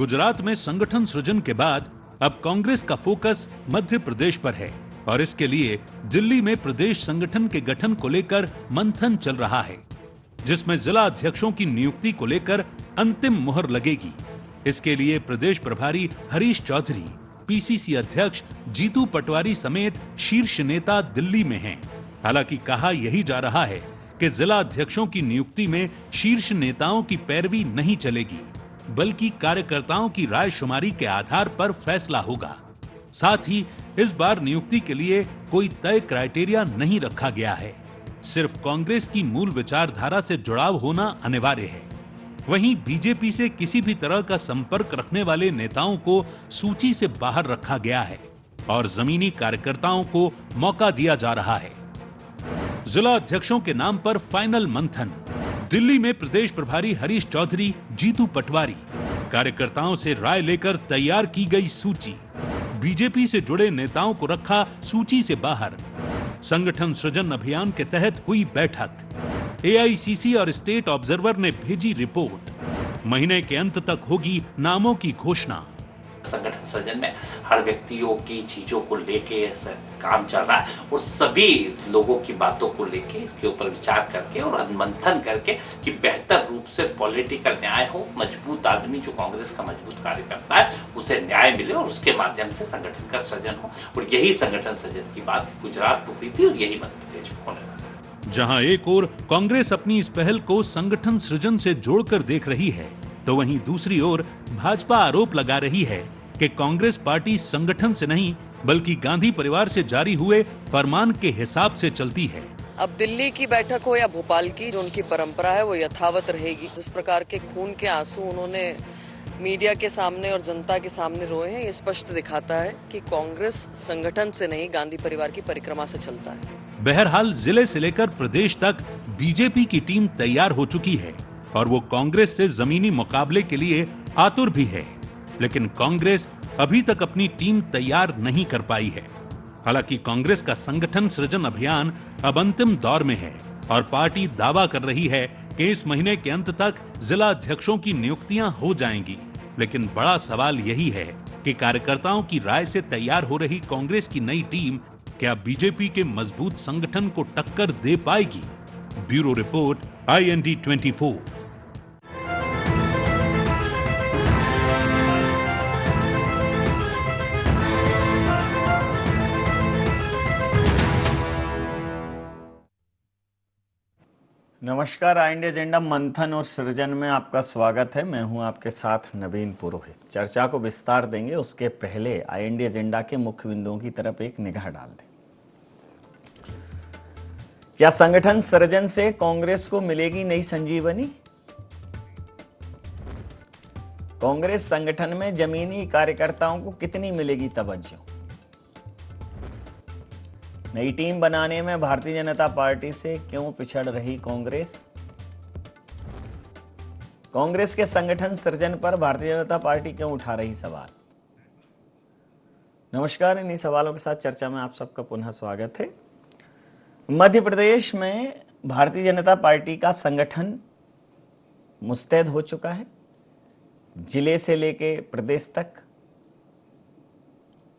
गुजरात में संगठन सृजन के बाद अब कांग्रेस का फोकस मध्य प्रदेश पर है और इसके लिए दिल्ली में प्रदेश संगठन के गठन को लेकर मंथन चल रहा है, जिसमें जिला अध्यक्षों की नियुक्ति को लेकर अंतिम मुहर लगेगी। इसके लिए प्रदेश प्रभारी हरीश चौधरी, पीसीसी अध्यक्ष जीतू पटवारी समेत शीर्ष नेता दिल्ली में हैं। हालांकि कहा यही जा रहा है कि जिला अध्यक्षों की नियुक्ति में शीर्ष नेताओं की पैरवी नहीं चलेगी, बल्कि कार्यकर्ताओं की राय शुमारी के आधार पर फैसला होगा। साथ ही इस बार नियुक्ति के लिए कोई तय क्राइटेरिया नहीं रखा गया है, सिर्फ कांग्रेस की मूल विचारधारा से जुड़ाव होना अनिवार्य है। वहीं बीजेपी से किसी भी तरह का संपर्क रखने वाले नेताओं को सूची से बाहर रखा गया है और जमीनी कार्यकर्ताओं को मौका दिया जा रहा है। जिला अध्यक्षों के नाम पर फाइनल मंथन। दिल्ली में प्रदेश प्रभारी हरीश चौधरी, जीतू पटवारी। कार्यकर्ताओं से राय लेकर तैयार की गई सूची। बीजेपी से जुड़े नेताओं को रखा सूची से बाहर। संगठन सृजन अभियान के तहत हुई बैठक। एआईसीसी और स्टेट ऑब्जर्वर ने भेजी रिपोर्ट। महीने के अंत तक होगी नामों की घोषणा। संगठन सृजन में हर व्यक्तियों की चीजों को लेके काम चल रहा है और सभी लोगों की बातों को लेके इसके ऊपर विचार करके और अनुमंथन करके कि बेहतर रूप से पॉलिटिकल न्याय हो, मजबूत आदमी जो कांग्रेस का मजबूत कार्यकर्ता है उसे न्याय मिले और उसके माध्यम से संगठन का सृजन हो। और यही संगठन सृजन की बात गुजरात में हुई थी और यही मध्य प्रदेश में होने वाला। जहां एक ओर कांग्रेस अपनी इस पहल को संगठन सृजन से जोड़कर देख रही है, तो वहीं दूसरी ओर भाजपा आरोप लगा रही है कि कांग्रेस पार्टी संगठन से नहीं बल्कि गांधी परिवार से जारी हुए फरमान के हिसाब से चलती है। अब दिल्ली की बैठक हो या भोपाल की, जो उनकी परंपरा है वो यथावत रहेगी। जिस प्रकार के खून के आंसू उन्होंने मीडिया के सामने और जनता के सामने रोए हैं, ये स्पष्ट दिखाता है कि कांग्रेस संगठन से नहीं गांधी परिवार की परिक्रमा से चलता है। बहरहाल जिले से लेकर प्रदेश तक बीजेपी की टीम तैयार हो चुकी है और वो कांग्रेस से जमीनी मुकाबले के लिए आतुर भी है, लेकिन कांग्रेस अभी तक अपनी टीम तैयार नहीं कर पाई है। हालांकि कांग्रेस का संगठन सृजन अभियान अब अंतिम दौर में है और पार्टी दावा कर रही है कि इस महीने के अंत तक जिला अध्यक्षों की नियुक्तियां हो जाएंगी। लेकिन बड़ा सवाल यही है कि कार्यकर्ताओं की राय से तैयार हो रही कांग्रेस की नई टीम क्या बीजेपी के मजबूत संगठन को टक्कर दे पाएगी? Bureau report, IND 24। नमस्कार, IND एजेंडा मंथन और सृजन में आपका स्वागत है। मैं हूं आपके साथ नवीन पुरोहित। चर्चा को विस्तार देंगे, उसके पहले IND एजेंडा के मुख्य बिंदुओं की तरफ एक निगाह डाल दें। क्या संगठन सृजन से कांग्रेस को मिलेगी नई संजीवनी? कांग्रेस संगठन में जमीनी कार्यकर्ताओं को कितनी मिलेगी तवज्जो? नई टीम बनाने में भारतीय जनता पार्टी से क्यों पिछड़ रही कांग्रेस? कांग्रेस के संगठन सृजन पर भारतीय जनता पार्टी क्यों उठा रही सवाल? नमस्कार, इन्हीं सवालों के साथ चर्चा में आप सबका पुनः स्वागत है। मध्य प्रदेश में भारतीय जनता पार्टी का संगठन मुस्तैद हो चुका है। जिले से लेके प्रदेश तक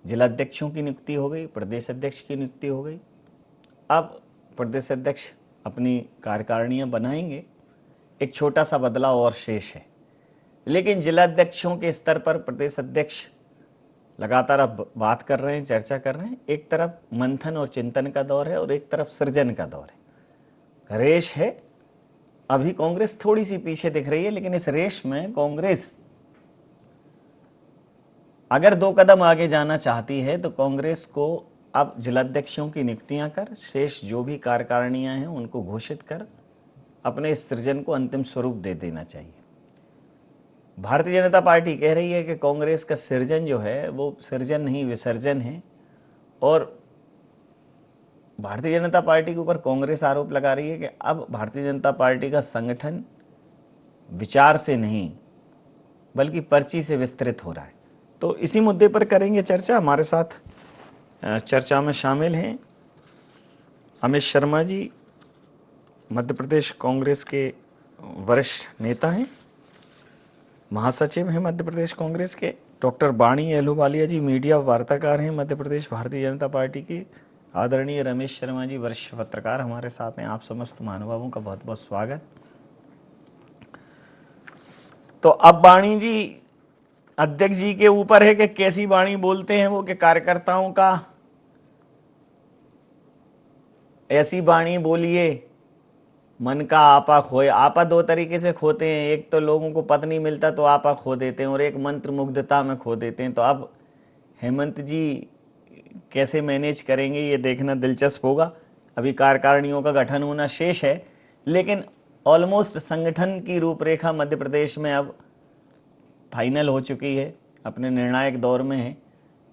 जिला अध्यक्षों की नियुक्ति हो गई, प्रदेश अध्यक्ष की नियुक्ति हो गई। अब प्रदेश अध्यक्ष अपनी कार्यकारिणियां बनाएंगे। एक छोटा सा बदलाव और शेष है, लेकिन जिला अध्यक्षों के स्तर पर प्रदेश अध्यक्ष लगातार अब बात कर रहे हैं, चर्चा कर रहे हैं। एक तरफ मंथन और चिंतन का दौर है और एक तरफ सृजन का दौर है। रेस है। अभी कांग्रेस थोड़ी सी पीछे दिख रही है, लेकिन इस रेस में कांग्रेस अगर 2 कदम आगे जाना चाहती है तो कांग्रेस को अब जिलाध्यक्षों की नियुक्तियां कर, शेष जो भी कार्यकारिणियां हैं उनको घोषित कर अपने इस सृजन को अंतिम स्वरूप दे देना चाहिए। भारतीय जनता पार्टी कह रही है कि कांग्रेस का सृजन जो है वो सृजन नहीं विसर्जन है, और भारतीय जनता पार्टी के ऊपर कांग्रेस आरोप लगा रही है कि अब भारतीय जनता पार्टी का संगठन विचार से नहीं बल्कि पर्ची से विस्तृत हो रहा है। तो इसी मुद्दे पर करेंगे चर्चा। हमारे साथ चर्चा में शामिल हैं अमित शर्मा जी, मध्य प्रदेश कांग्रेस के वरिष्ठ नेता हैं। महासचिव हैं मध्य प्रदेश कांग्रेस के। डॉक्टर बाणी अहलूवालिया जी मीडिया वार्ताकार हैं मध्य प्रदेश भारतीय जनता पार्टी की। आदरणीय रमेश शर्मा जी वरिष्ठ पत्रकार हमारे साथ हैं। आप समस्त महानुभावों का बहुत बहुत स्वागत। तो अब बाणी जी अध्यक्ष जी के ऊपर है कि कैसी वाणी बोलते हैं वो, कि कार्यकर्ताओं का ऐसी वाणी बोलिए मन का आपा खोए। आपा दो तरीके से खोते हैं, एक तो लोगों को पद नहीं मिलता तो आपा खो देते हैं और एक मंत्र मुग्धता में खो देते हैं। तो अब हेमंत जी कैसे मैनेज करेंगे ये देखना दिलचस्प होगा। अभी कार्यकारिणियों का गठन होना शेष है, लेकिन ऑलमोस्ट संगठन की रूपरेखा मध्य प्रदेश में अब फाइनल हो चुकी है, अपने निर्णायक दौर में है।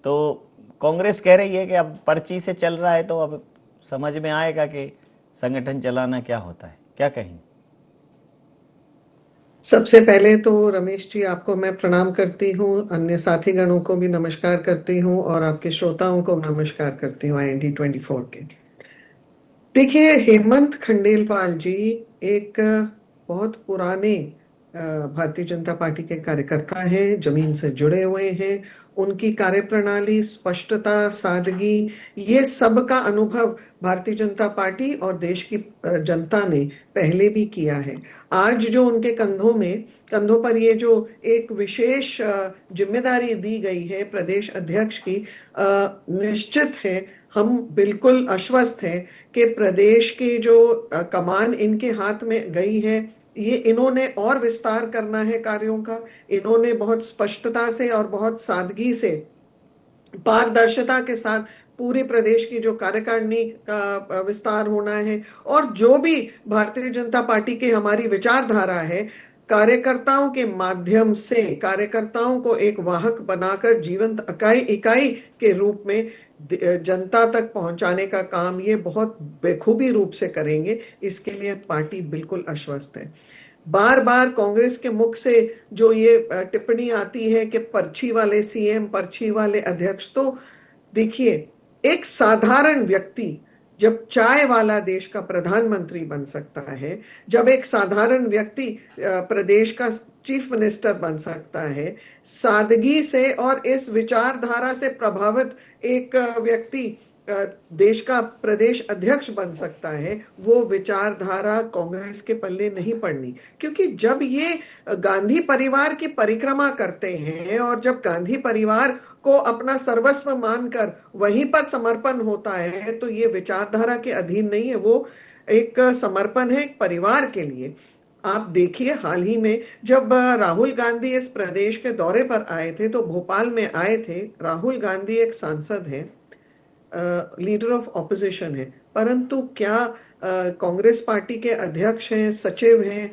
तो कांग्रेस कह रही है कि अब पर्ची से चल रहा है, तो अब समझ में आएगा कि संगठन चलाना क्या होता है। क्या कहें? सबसे पहले तो रमेश जी आपको मैं प्रणाम करती हूँ, अन्य साथी गणों को भी नमस्कार करती हूँ और आपके श्रोताओं को नमस्कार करती हूँ IND 24 के। देखिए, हेमंत खंडेलवाल जी एक बहुत पुराने भारतीय जनता पार्टी के कार्यकर्ता हैं, जमीन से जुड़े हुए हैं। उनकी कार्यप्रणाली, स्पष्टता, सादगी, ये सब का अनुभव भारतीय जनता पार्टी और देश की जनता ने पहले भी किया है। आज जो उनके कंधों पर ये जो एक विशेष जिम्मेदारी दी गई है प्रदेश अध्यक्ष की, निश्चित है हम बिल्कुल आश्वस्त हैं कि प्रदेश की जो कमान इनके हाथ में गई है, ये इन्होंने और विस्तार करना है कार्यों का। इन्होंने बहुत स्पष्टता से और बहुत सादगी से, पारदर्शिता के साथ पूरे प्रदेश की जो कार्यकारिणी का विस्तार होना है और जो भी भारतीय जनता पार्टी की हमारी विचारधारा है, कार्यकर्ताओं के माध्यम से कार्यकर्ताओं को एक वाहक बनाकर जीवंत इकाई के रूप में जनता तक पहुंचाने का काम ये बहुत बेखूबी रूप से करेंगे। इसके लिए पार्टी बिल्कुल आश्वस्त है। बार बार कांग्रेस के मुख से जो ये टिप्पणी आती है कि पर्ची वाले CM, पर्ची वाले अध्यक्ष, तो देखिए, एक साधारण व्यक्ति जब चाय वाला देश का प्रधानमंत्री बन सकता है, जब एक साधारण व्यक्ति प्रदेश का चीफ मिनिस्टर बन सकता है, सादगी से और इस विचारधारा से प्रभावित एक व्यक्ति देश का प्रदेश अध्यक्ष बन सकता है, वो विचारधारा कांग्रेस के पल्ले नहीं पड़नी। क्योंकि जब ये गांधी परिवार की परिक्रमा करते हैं और जब गांधी परिवार को अपना सर्वस्व मानकर वहीं पर समर्पण होता है, तो ये विचारधारा के अधीन नहीं है, वो एक समर्पण है एक परिवार के लिए। आप देखिए, हाल ही में जब राहुल गांधी इस प्रदेश के दौरे पर आए थे, तो भोपाल में आए थे। राहुल गांधी एक सांसद है, लीडर ऑफ ऑपोजिशन है, परंतु क्या कांग्रेस पार्टी के अध्यक्ष हैं, सचिव हैं,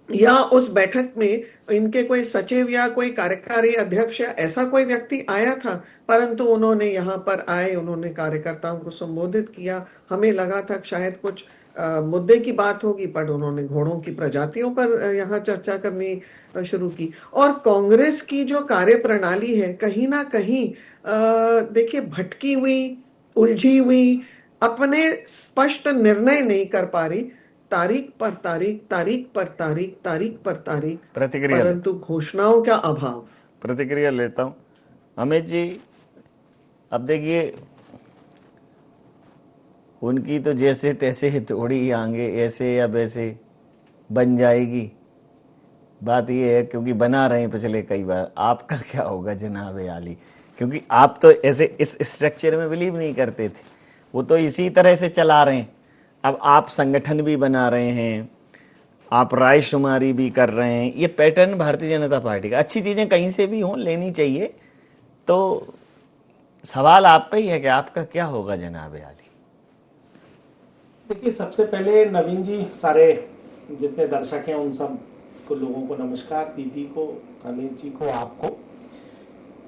या उस बैठक में इनके कोई सचिव या कोई कार्यकारी अध्यक्ष या ऐसा कोई व्यक्ति आया था? परंतु उन्होंने यहाँ पर आए, उन्होंने कार्यकर्ताओं को संबोधित किया। हमें लगा था शायद कुछ मुद्दे की बात होगी, पर उन्होंने घोड़ों की प्रजातियों पर यहाँ चर्चा करनी शुरू की। और कांग्रेस की जो कार्यप्रणाली है, कहीं ना कहीं देखिए भटकी हुई, उलझी हुई, अपने स्पष्ट निर्णय नहीं कर पा रही, तारीख पर तारीख, तारीख पर तारीख, तारीख पर तारीख, परंतु घोषणाओं का अभाव। प्रतिक्रिया लेता हूं अमित जी। अब देखिए, उनकी तो जैसे तैसे थोड़ी आगे ऐसे या वैसे बन जाएगी, बात ये है क्योंकि बना रहे हैं पिछले कई बार। आपका क्या होगा जनाब आली? क्योंकि आप तो ऐसे इस स्ट्रक्चर में बिलीव नहीं करते थे, वो तो इसी तरह से चला रहे हैं। अब आप संगठन भी बना रहे हैं, आप रायशुमारी भी कर रहे हैं। ये पैटर्न भारतीय जनता पार्टी का, अच्छी चीजें कहीं से भी हों लेनी चाहिए। तो सवाल आप पे ही है कि आपका क्या होगा जनाब आली? देखिए, सबसे पहले नवीन जी, सारे जितने दर्शक हैं उन सब को लोगों को नमस्कार, दीदी को, रमेश जी को, आपको।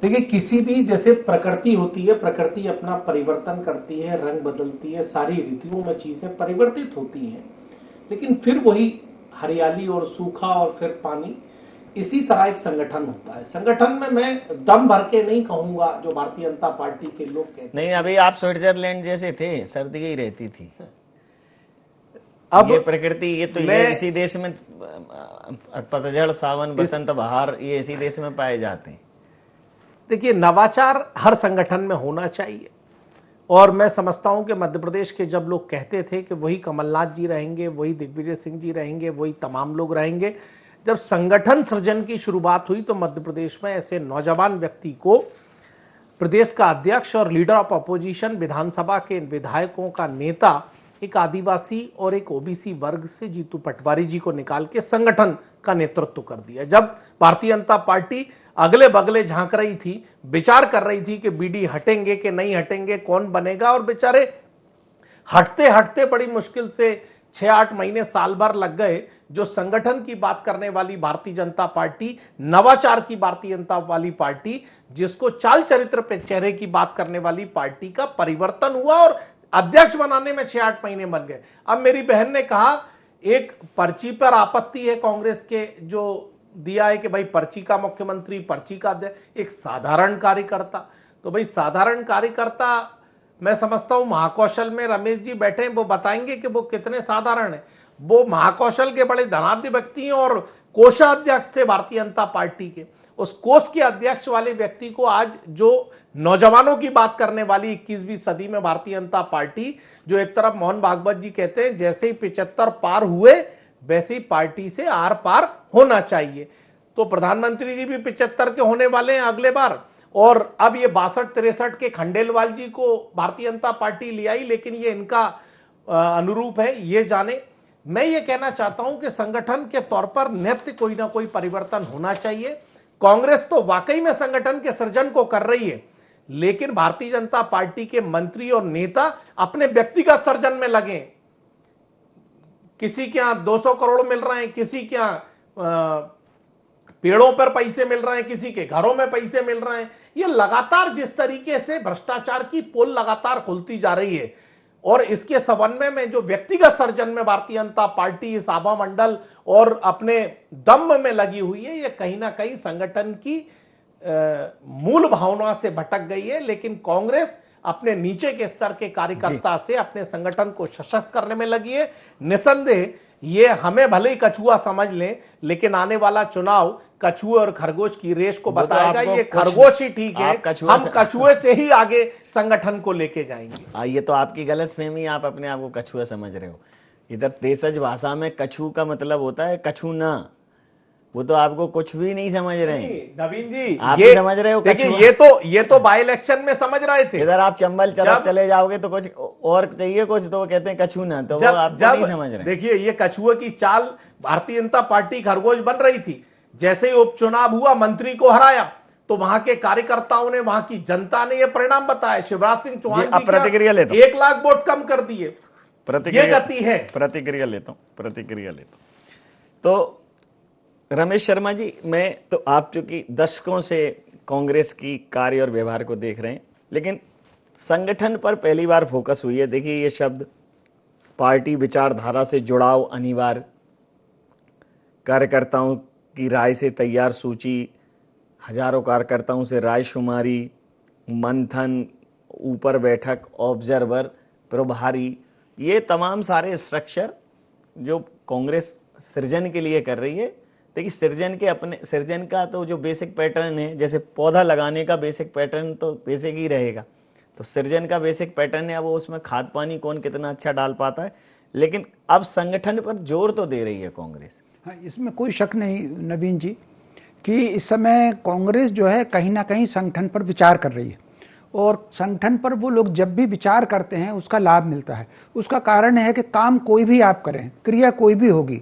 देखिए, किसी भी जैसे प्रकृति होती है, प्रकृति अपना परिवर्तन करती है, रंग बदलती है, सारी ऋतुओं में चीजें परिवर्तित होती हैं, लेकिन फिर वही हरियाली और सूखा और फिर पानी, इसी तरह एक संगठन होता है। संगठन में मैं दम भर के नहीं कहूंगा जो भारतीय जनता पार्टी के लोग कहते हैं। नहीं, अभी आप स्विट्जरलैंड जैसे थे, सर्दी ही रहती थी। अब ये प्रकृति, ये तो ये इसी देश में पतझड़, सावन, बसंत, बहार, ये इसी देश में पाए जाते हैं। देखिए, नवाचार हर संगठन में होना चाहिए, और मैं समझता हूं कि मध्य प्रदेश के जब लोग कहते थे कि वही कमलनाथ जी रहेंगे, वही दिग्विजय सिंह जी रहेंगे, वही तमाम लोग रहेंगे, जब संगठन सृजन की शुरुआत हुई तो मध्य प्रदेश में ऐसे नौजवान व्यक्ति को प्रदेश का अध्यक्ष और लीडर ऑफ अपोजिशन, विधानसभा के विधायकों का नेता, एक आदिवासी और एक ओबीसी वर्ग से जीतू पटवारी जी को निकाल के संगठन का नेतृत्व कर दिया। जब भारतीय जनता पार्टी अगले बगले झांक रही थी, विचार कर रही थी कि बीडी हटेंगे कि नहीं हटेंगे, कौन बनेगा, और बेचारे हटते हटते बड़ी मुश्किल से 6-8 महीने, साल भर लग गए। जो संगठन की बात करने वाली भारतीय जनता पार्टी, नवाचार की भारतीय जनता वाली पार्टी, जिसको चाल चरित्र पे चेहरे की बात करने वाली पार्टी का परिवर्तन हुआ और अध्यक्ष बनाने में 6-8 महीने बन गए। अब मेरी बहन ने कहा एक पर्ची पर आपत्ति है कांग्रेस के जो दिया है कि भाई पर्ची का मुख्यमंत्री, पर्ची का अध्यक्ष, एक साधारण कार्यकर्ता। तो भाई साधारण कार्यकर्ता, मैं समझता हूं महाकौशल में रमेश जी बैठे हैं, वो बताएंगे कि वो कितने साधारण हैं। वो महाकौशल के बड़े धनाढ्य व्यक्ति हैं और कोषाध्यक्ष थे भारतीय जनता पार्टी के। उस कोष के अध्यक्ष वाले व्यक्ति को आज जो नौजवानों की बात करने वाली 21वीं सदी में भारतीय जनता पार्टी, जो एक तरफ मोहन भागवत जी कहते हैं जैसे ही 75 पार हुए वैसे ही पार्टी से आर पार होना चाहिए, तो प्रधानमंत्री जी भी 75 के होने वाले हैं अगले बार, और अब ये 62-63 के खंडेलवाल जी को भारतीय जनता पार्टी ले आई, लेकिन ये इनका अनुरूप है, ये जाने। मैं ये कहना चाहता हूं कि संगठन के तौर पर नित्य कोई ना कोई परिवर्तन होना चाहिए। कांग्रेस तो वाकई में संगठन के सृजन को कर रही है, लेकिन भारतीय जनता पार्टी के मंत्री और नेता अपने व्यक्तिगत सृजन में लगे। किसी के यहां 200 करोड़ मिल रहे हैं, किसी के यहां पेड़ों पर पैसे मिल रहे हैं, किसी के घरों में पैसे मिल रहे हैं। ये लगातार जिस तरीके से भ्रष्टाचार की पोल लगातार खुलती जा रही है, और इसके समन्वय में जो व्यक्तिगत सृजन में भारतीय जनता पार्टी इस आभा मंडल और अपने दम में लगी हुई है, ये कहीं ना कहीं संगठन की मूल भावना से भटक गई है। लेकिन कांग्रेस अपने नीचे के स्तर के कार्यकर्ता से अपने संगठन को सशक्त करने में लगी है। निसंदेह ये हमें भले ही कछुआ समझ लें, लेकिन आने वाला चुनाव कछुए और खरगोश की रेस को बताएगा। ये खरगोश ही ठीक है, हम कछुए से ही आगे संगठन को लेके जाएंगे। ये तो आपकी गलतफहमी, आप अपने आप को कछुआ समझ रहे हो। इधर देशज भाषा में कछु का मतलब होता है कछु ना, वो तो आपको कुछ भी नहीं समझ रहे हैं नवीन जी, आप ये समझ रहे हो। देखिए ये तो बाई इलेक्शन में समझ रहे थे। इधर आप चंबल तरफ चले जाओगे तो कुछ और चाहिए, कुछ तो कहते हैं कछु ना, तो वो आप नहीं समझ रहे। देखिए ये कछुए की चाल भारतीय जनता पार्टी खरगोश बन रही थी। जैसे ही उपचुनाव हुआ, मंत्री को हराया, तो वहां के कार्यकर्ताओं ने, वहां की जनता ने यह परिणाम बताया। शिवराज सिंह चौहान जी प्रतिक्रिया लेता 1 लाख वोट कम कर दिए। ये गति है। प्रतिक्रिया लेता हूं। तो रमेश शर्मा जी, मैं तो आप चूंकि दशकों से कांग्रेस की कार्य और व्यवहार को देख रहे हैं, लेकिन संगठन पर पहली बार फोकस हुई है। देखिए ये शब्द पार्टी विचारधारा से जुड़ाव अनिवार्य, कार्यकर्ताओं की राय से तैयार सूची, हजारों कार्यकर्ताओं से रायशुमारी, मंथन, ऊपर बैठक, ऑब्जर्वर, प्रभारी, ये तमाम सारे स्ट्रक्चर जो कांग्रेस सृजन के लिए कर रही है। देखिए सृजन का तो जो बेसिक पैटर्न है, जैसे पौधा लगाने का बेसिक पैटर्न तो बेसिक ही रहेगा, तो सृजन का बेसिक पैटर्न है, वो उसमें खाद पानी कौन कितना अच्छा डाल पाता है। लेकिन अब संगठन पर जोर तो दे रही है कांग्रेस। हाँ, इसमें कोई शक नहीं नवीन जी कि इस समय कांग्रेस जो है कहीं ना कहीं संगठन पर विचार कर रही है, और संगठन पर वो लोग जब भी विचार करते हैं उसका लाभ मिलता है। उसका कारण है कि काम कोई भी आप करें, क्रिया कोई भी होगी,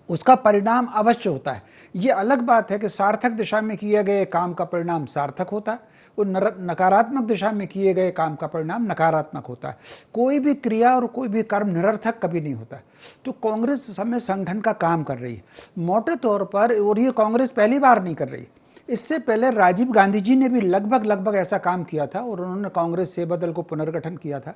उसका परिणाम अवश्य होता है। ये अलग बात है कि सार्थक दिशा में किए गए काम का परिणाम सार्थक होता है, और नकारात्मक दिशा में किए गए काम का परिणाम नकारात्मक होता है। कोई भी क्रिया और कोई भी कर्म निरर्थक कभी नहीं होता है। तो कांग्रेस इस समय संगठन का काम कर रही है मोटे तौर पर, और ये कांग्रेस पहली बार नहीं कर रही। इससे पहले राजीव गांधी जी ने भी लगभग ऐसा काम किया था, और उन्होंने कांग्रेस सेवा दल को पुनर्गठन किया था,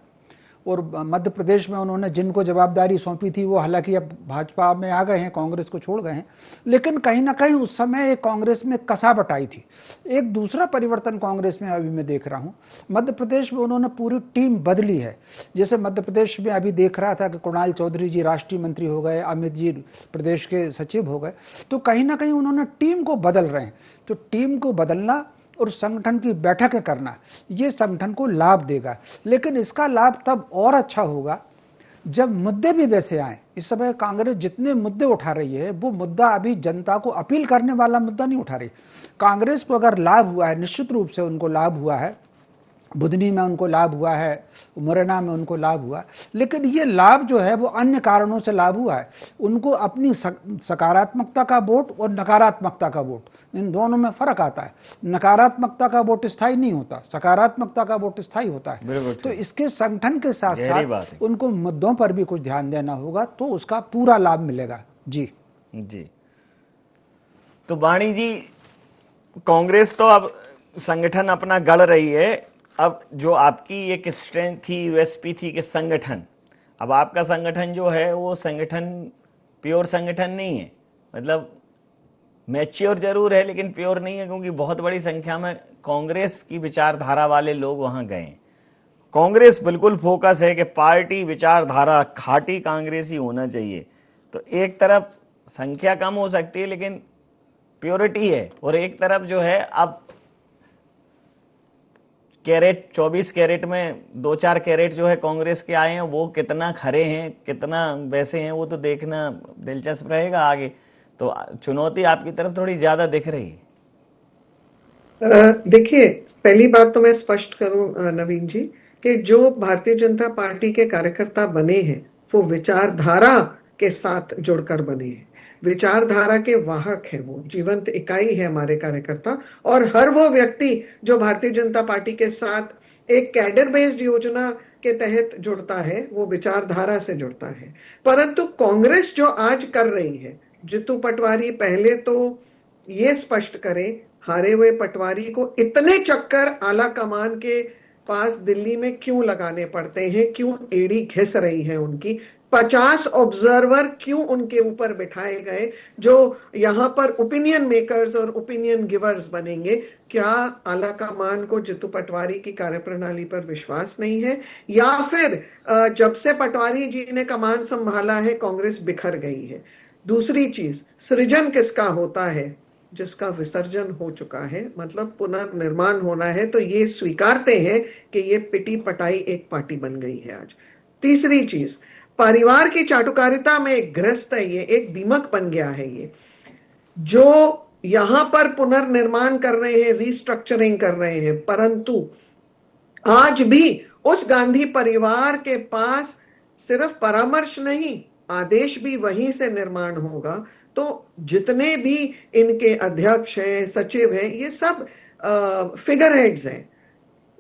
और मध्य प्रदेश में उन्होंने जिनको जवाबदारी सौंपी थी वो हालांकि अब भाजपा में आ गए हैं, कांग्रेस को छोड़ गए हैं, लेकिन कहीं ना कहीं उस समय एक कांग्रेस में कसावट आई थी। एक दूसरा परिवर्तन कांग्रेस में अभी मैं देख रहा हूँ, मध्य प्रदेश में उन्होंने पूरी टीम बदली है। जैसे मध्य प्रदेश में अभी देख रहा था कि कुणाल चौधरी जी राष्ट्रीय मंत्री हो गए, अमित जी प्रदेश के सचिव हो गए, तो कहीं ना कहीं उन्होंने टीम को बदल रहे हैं। तो टीम को बदलना और संगठन की बैठकें करना, ये संगठन को लाभ देगा, लेकिन इसका लाभ तब और अच्छा होगा जब मुद्दे भी वैसे आए। इस समय कांग्रेस जितने मुद्दे उठा रही है वो मुद्दा अभी जनता को अपील करने वाला मुद्दा नहीं उठा रही। कांग्रेस को अगर लाभ हुआ है, निश्चित रूप से उनको लाभ हुआ है, बुधनी में उनको लाभ हुआ है, मुरैना में उनको लाभ हुआ, लेकिन ये लाभ जो है वो अन्य कारणों से लाभ हुआ है। उनको अपनी सकारात्मकता का वोट और नकारात्मकता का वोट, इन दोनों में फर्क आता है। नकारात्मकता का वोट स्थायी नहीं होता, सकारात्मकता का वोट स्थायी होता है। तो इसके संगठन के साथ साथ उनको मुद्दों पर भी कुछ ध्यान देना होगा, तो उसका पूरा लाभ मिलेगा। जी जी। तो वाणी जी, कांग्रेस तो अब संगठन अपना गढ़ रही है। अब जो आपकी एक स्ट्रेंथ थी, यूएसपी थी कि संगठन, अब आपका संगठन जो है वो संगठन प्योर संगठन नहीं है, मतलब मैच्योर जरूर है लेकिन प्योर नहीं है, क्योंकि बहुत बड़ी संख्या में कांग्रेस की विचारधारा वाले लोग वहां गए। कांग्रेस बिल्कुल फोकस है कि पार्टी विचारधारा खाटी कांग्रेसी होना चाहिए। तो एक तरफ संख्या कम हो सकती है लेकिन प्योरिटी है, और एक तरफ जो है अब कैरेट 24 कैरेट में 2-4 कैरेट जो है कांग्रेस के आए हैं, वो कितना खरे हैं कितना वैसे हैं वो तो देखना दिलचस्प रहेगा आगे। तो चुनौती आपकी तरफ थोड़ी ज्यादा दिख रही है। देखिए, पहली बात तो मैं स्पष्ट करूं नवीन जी कि जो भारतीय जनता पार्टी के कार्यकर्ता बने हैं वो विचारधारा के साथ जुड़कर बने हैं, विचारधारा के वाहक है, वो जीवंत इकाई है हमारे कार्यकर्ता। और हर वो व्यक्ति जो भारतीय जनता पार्टी के साथ एक कैडर बेस्ड योजना के तहत जुड़ता है वो विचारधारा से जुड़ता है। परंतु कांग्रेस जो आज कर रही है, जितू पटवारी पहले तो ये स्पष्ट करे, हारे हुए पटवारी को इतने चक्कर आला कमान के पास दिल्ली में क्यों लगाने पड़ते हैं, क्यों एड़ी घिस रही है उनकी, 50 ऑब्जर्वर क्यों उनके ऊपर बिठाए गए जो यहां पर ओपिनियन मेकर्स और ओपिनियन गिवर्स बनेंगे। क्या आला कमान को जितू पटवारी की कार्यप्रणाली पर विश्वास नहीं है, या फिर जब से पटवारी जी ने कमान संभाला है कांग्रेस बिखर गई है? दूसरी चीज, सृजन किसका होता है? जिसका विसर्जन हो चुका है, मतलब पुनर्निर्माण होना है, तो ये स्वीकारते हैं कि ये पिटी पटाई एक पार्टी बन गई है आज। तीसरी चीज, परिवार की चाटुकारिता में एक ग्रस्त है, ये एक दीमक बन गया है। ये जो यहां पर पुनर्निर्माण कर रहे हैं, रीस्ट्रक्चरिंग कर रहे हैं, परंतु आज भी उस गांधी परिवार के पास सिर्फ परामर्श नहीं, आदेश भी वहीं से निर्माण होगा। तो जितने भी इनके अध्यक्ष हैं, सचिव हैं, ये सब फिगर हेड्स हैं।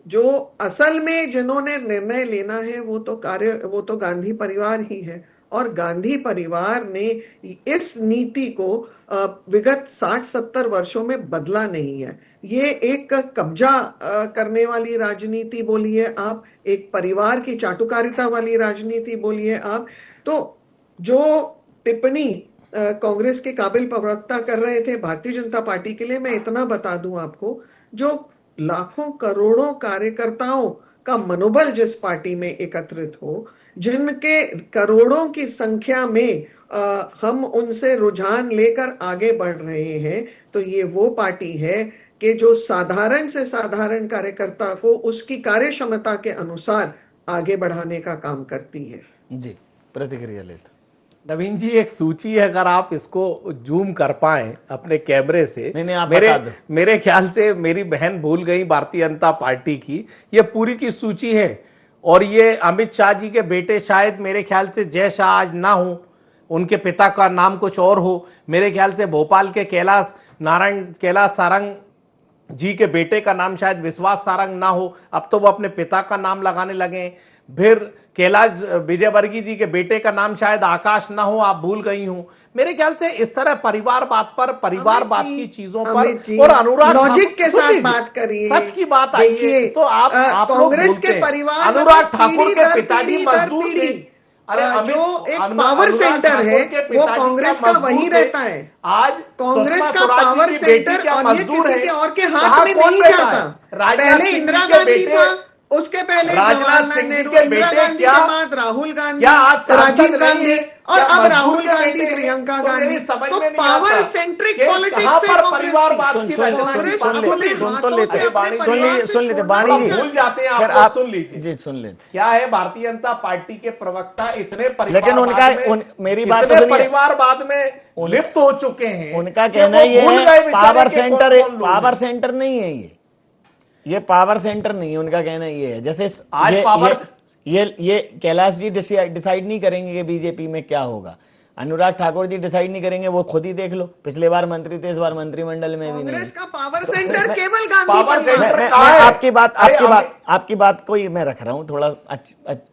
जो असल में जिन्होंने निर्णय लेना है वो तो गांधी परिवार ही है। और गांधी परिवार ने इस नीति को विगत 60-70 वर्षों में बदला नहीं है। ये एक कब्जा करने वाली राजनीति बोलिए आप, एक परिवार की चाटुकारिता वाली राजनीति बोलिए आप। तो जो टिप्पणी कांग्रेस के काबिल प्रवक्ता कर रहे थे भारतीय जनता पार्टी के लिए, मैं इतना बता दूं आपको, जो लाखों करोड़ों कार्यकर्ताओं का मनोबल जिस पार्टी में एकत्रित हो, जिनके करोड़ों की संख्या में हम उनसे रुझान लेकर आगे बढ़ रहे हैं, तो ये वो पार्टी है कि जो साधारण से साधारण कार्यकर्ता को उसकी कार्य क्षमता के अनुसार आगे बढ़ाने का काम करती है। जी, प्रतिक्रिया लेते नवीन जी, एक सूची है, अगर आप इसको जूम कर पाए अपने कैमरे से। नहीं, आप मेरे ख्याल से मेरी बहन भूल गई भारतीय जनता पार्टी की, ये पूरी की सूची है। और ये अमित शाह जी के बेटे, शायद मेरे ख्याल से जय शाह आज ना हो, उनके पिता का नाम कुछ और हो। मेरे ख्याल से भोपाल के कैलाश सारंग जी के बेटे का नाम शायद विश्वास सारंग ना हो, अब तो वो अपने पिता का नाम लगाने लगे। फिर कैलाश विजयवर्गीय जी के बेटे का नाम शायद आकाश ना हो, आप भूल गई हूं। मेरे ख्याल से इस तरह परिवारवाद पर, परिवारवाद की चीजों पर और अनुराग लॉजिक के साथ बात करिए, सच की बात आई है तो आप कांग्रेस के परिवार अनुराग ठाकुर के पिताजी मजदूर थे। अरे जो एक पावर सेंटर है वो कांग्रेस का वहीं रहता है। आज कांग्रेस का पावर सेंटर अन्य किसी के और के हाथ में नहीं जाता। पहले इंदिरा गांधी था, उसके पहले जवाहरलाल नेहरू, इंदिरा गांधी के बाद राहुल गांधी, राजीव गांधी और अब राहुल गांधी, प्रियंका गांधी। तो पावर सेंट्रिक पॉलिटिक्स है सुन लेते बाणी जी, भूल जाते हैं फिर आप, आप सुन लीजिए जी, सुन लेते क्या है। भारतीय जनता पार्टी के प्रवक्ता इतने लेकिन उनका मेरी बात तो सुनिए, परिवारवाद में लिप्त हो चुके हैं। उनका कहना ये है पावर सेंटर नहीं है, ये पावर सेंटर नहीं है। उनका कहना ये है जैसे आज ये कैलाश जी डिसाइड नहीं करेंगे कि बीजेपी में क्या होगा, अनुराग ठाकुर जी डिसाइड नहीं करेंगे, वो खुद ही देख लो। पिछले बार मंत्री थे, इस बार मंत्रिमंडल में भी नहीं। कांग्रेस का पावर सेंटर केवल गांधी आपकी बात को मैं रख रहा हूं, थोड़ा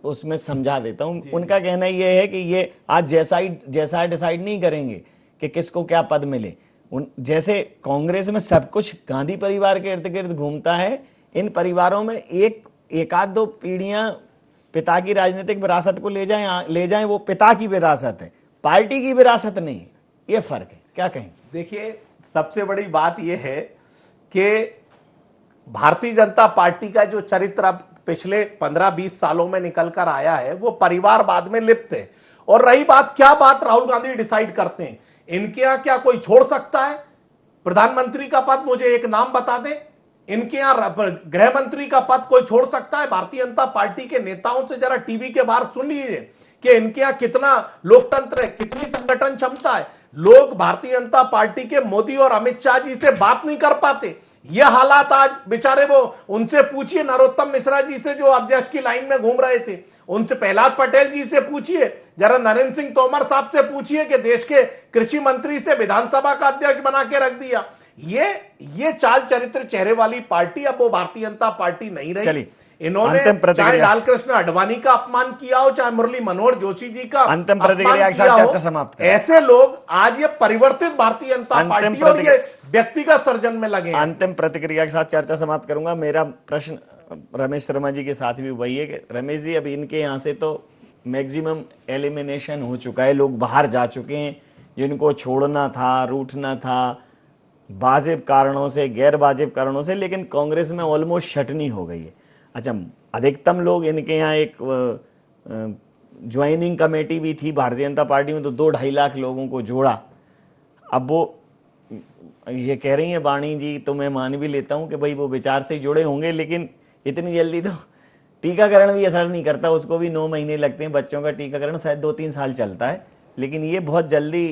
उसमें समझा देता हूं। उनका कहना ये है कि ये आज जैसा डिसाइड नहीं करेंगे कि किसको क्या पद मिले। जैसे कांग्रेस में सब कुछ गांधी परिवार के इर्द गिर्द घूमता है, इन परिवारों में एक आध दो पीढ़ियां पिता की राजनीतिक विरासत को ले जाएं, वो पिता की विरासत है, पार्टी की विरासत नहीं है। ये फर्क है, क्या कहें? देखिए, सबसे बड़ी बात यह है कि भारतीय जनता पार्टी का जो चरित्र अब पिछले 15-20 सालों में निकल कर आया है वो परिवारवाद में लिप्त है। और रही बात, क्या बात राहुल गांधी डिसाइड करते हैं, इनके यहां क्या कोई छोड़ सकता है प्रधानमंत्री का पद? मुझे एक नाम बता दे, इनके यहां गृह मंत्री का पद कोई छोड़ सकता है? भारतीय जनता पार्टी के नेताओं से जरा टीवी के बाहर सुन लीजिए कि इनके यहां कितना लोकतंत्र है, कितनी संगठन क्षमता है। लोग भारतीय जनता पार्टी के मोदी और अमित शाह जी से बात नहीं कर पाते। ये हालात आज बेचारे, वो उनसे पूछिए नरोत्तम मिश्रा जी से जो अध्यक्ष की लाइन में घूम रहे थे, उनसे प्रहलाद पटेल जी से पूछिए, जरा नरेंद्र सिंह तोमर साहब से पूछिए कि देश के कृषि मंत्री से विधानसभा का अध्यक्ष बना के रख दिया। ये चाल चरित्र चेहरे वाली पार्टी अब वो भारतीय जनता पार्टी नहीं रही। इन्होंने चाहे लालकृष्ण आडवाणी का अपमान किया हो, चाहे मुरली मनोहर जोशी जी का अंतिम प्रतिक्रिया के साथ चर्चा समाप्त। ऐसे लोग आज ये परिवर्तित भारतीय जनता पार्टी और ये व्यक्तिगत सर्जन में लगे। अंतिम प्रतिक्रिया के साथ चर्चा समाप्त करूंगा। मेरा प्रश्न रमेश शर्मा जी के साथ भी वही है कि रमेश जी, अब इनके यहाँ से तो मैक्सिमम एलिमिनेशन हो चुका है, लोग बाहर जा चुके हैं, जिनको छोड़ना था, रूठना था, वाजिब कारणों से, गैर वाजिब कारणों से, लेकिन कांग्रेस में ऑलमोस्ट छटनी हो गई है। अच्छा, अधिकतम लोग इनके यहाँ एक ज्वाइनिंग कमेटी भी थी भारतीय जनता पार्टी में, तो 2-2.5 लाख लोगों को जोड़ा। अब वो ये कह रही है वाणी जी, तो मैं मान भी लेता हूं कि भाई वो विचार से जुड़े होंगे, लेकिन इतनी जल्दी तो टीकाकरण भी असर नहीं करता, उसको भी 9 महीने लगते हैं। बच्चों का टीकाकरण शायद 2-3 साल चलता है, लेकिन ये बहुत जल्दी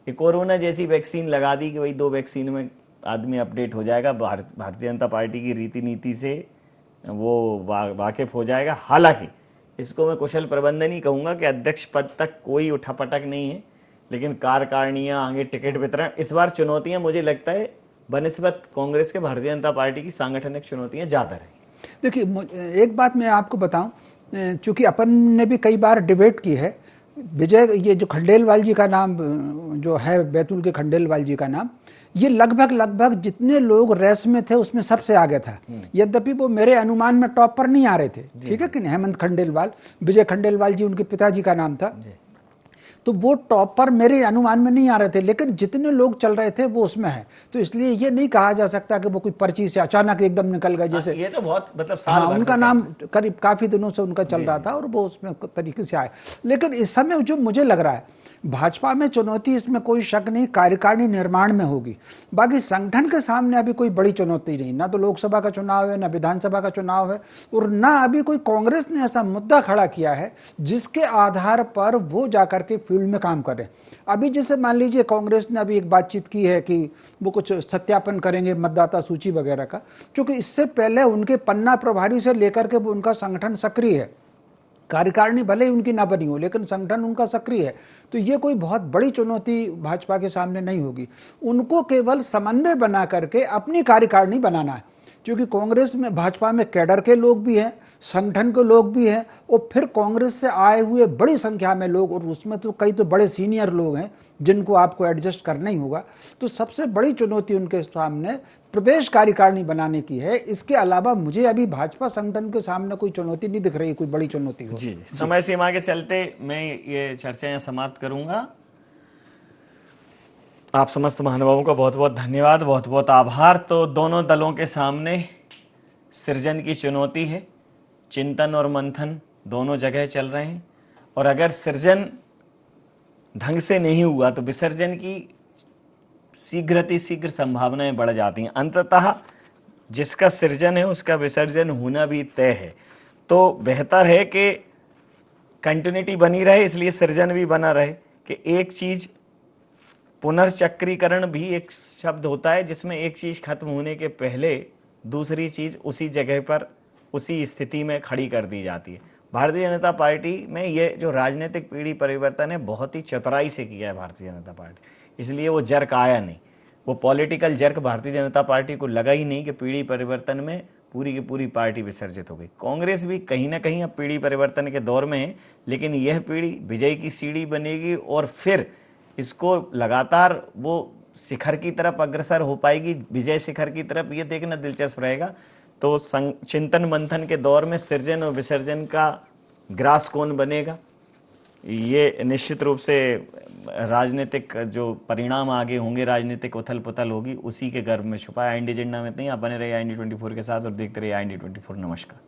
कोरोना जैसी वैक्सीन लगा दी कि भाई 2 वैक्सीन में आदमी अपडेट हो जाएगा, भारतीय जनता पार्टी की रीति नीति से वो वाकिफ हो जाएगा। हालांकि इसको मैं कुशल प्रबंधन ही कहूंगा कि अध्यक्ष पद तक कोई उठापटक नहीं है, लेकिन कार्यकारिणियां, आगे टिकट वितरण, इस बार चुनौतियां मुझे लगता है बनिस्बत कांग्रेस के भारतीय जनता पार्टी की सांगठनिक चुनौतियां ज्यादा रही। देखिए, एक बात मैं आपको बताऊं, चूंकि अपन ने भी कई बार डिबेट की है, विजय, ये जो खंडेलवाल जी का नाम जो है, बैतूल के खंडेलवाल जी का नाम, ये लगभग जितने लोग रेस में थे उसमें सबसे आगे था। यद्यपि वो मेरे अनुमान में टॉप पर नहीं आ रहे थे, ठीक है कि नहीं। हेमंत खंडेलवाल, विजय खंडेलवाल जी उनके पिताजी का नाम था, तो वो टॉप पर मेरे अनुमान में नहीं आ रहे थे, लेकिन जितने लोग चल रहे थे वो उसमें है। तो इसलिए ये नहीं कहा जा सकता कि वो कोई पर्ची से अचानक एकदम निकल गए। जैसे ये तो बहुत मतलब साल भर उनका नाम करीब काफी दिनों से उनका चल रहा था और वो उसमें तरीके से आए। लेकिन इस समय जो मुझे लग रहा है, भाजपा में चुनौती, इसमें कोई शक नहीं, कार्यकारिणी निर्माण में होगी। बाकी संगठन के सामने अभी कोई बड़ी चुनौती नहीं, ना तो लोकसभा का चुनाव है, ना विधानसभा का चुनाव है, और ना अभी कोई कांग्रेस ने ऐसा मुद्दा खड़ा किया है जिसके आधार पर वो जाकर के फील्ड में काम करे। अभी जैसे मान लीजिए कांग्रेस ने अभी एक बातचीत की है कि वो कुछ सत्यापन करेंगे मतदाता सूची वगैरह का, क्योंकि इससे पहले उनके पन्ना प्रभारी से लेकर के वो उनका संगठन सक्रिय है। कार्यकारिणी भले ही उनकी ना बनी हो, लेकिन संगठन उनका सक्रिय है। तो ये कोई बहुत बड़ी चुनौती भाजपा के सामने नहीं होगी। उनको केवल समन्वय बना करके अपनी कार्यकारिणी बनाना है, क्योंकि कांग्रेस में, भाजपा में कैडर के लोग भी हैं, संगठन के लोग भी हैं और फिर कांग्रेस से आए हुए बड़ी संख्या में लोग, और उसमें तो कई तो बड़े सीनियर लोग हैं जिनको आपको एडजस्ट करना ही होगा। तो सबसे बड़ी चुनौती उनके सामने प्रदेश कार्यकारिणी बनाने की है। इसके अलावा मुझे अभी भाजपा संगठन के सामने कोई चुनौती नहीं दिख रही, कोई बड़ी चुनौती हो। जी, समय सीमा के चलते मैं ये चर्चा यहाँ समाप्त करूंगा। आप समस्त महानुभावों का बहुत बहुत धन्यवाद, बहुत बहुत आभार। तो दोनों दलों के सामने सृजन की चुनौती है, चिंतन और मंथन दोनों जगह चल रहे हैं, और अगर सृजन ढंग से नहीं हुआ तो विसर्जन की शीघ्र संभावनाएं बढ़ जाती हैं। अंततः जिसका सृजन है उसका विसर्जन होना भी तय है। तो बेहतर है कि कंटिन्यूटी बनी रहे, इसलिए सृजन भी बना रहे कि एक चीज, पुनर्चक्रीकरण भी एक शब्द होता है जिसमें एक चीज खत्म होने के पहले दूसरी चीज उसी जगह पर उसी स्थिति में खड़ी कर दी जाती है। भारतीय जनता पार्टी में ये जो राजनीतिक पीढ़ी परिवर्तन है बहुत ही चतुराई से किया है भारतीय जनता पार्टी, इसलिए वो जर्क आया नहीं। वो political jerk Bharatiya Janata party को लगा ही नहीं कि पीढ़ी परिवर्तन में पूरी की पूरी पार्टी विसर्जित हो गई। कांग्रेस भी कहीं ना कहीं अब पीढ़ी परिवर्तन के दौर में है, लेकिन यह पीढ़ी विजय की सीढ़ी बनेगी और फिर इसको लगातार वो शिखर की तरफ अग्रसर हो पाएगी, विजय शिखर की तरफ, ये देखना दिलचस्प रहेगा। तो चिंतन मंथन के दौर में सृजन और विसर्जन का ग्रास कौन बनेगा, ये निश्चित रूप से राजनीतिक जो परिणाम आगे होंगे, राजनीतिक उथल पुथल होगी, उसी के गर्भ में छुपा है। IND एजेंडा में नहीं, आप बने रहिए IND 24 के साथ और देखते रहिए IND 24। नमस्कार।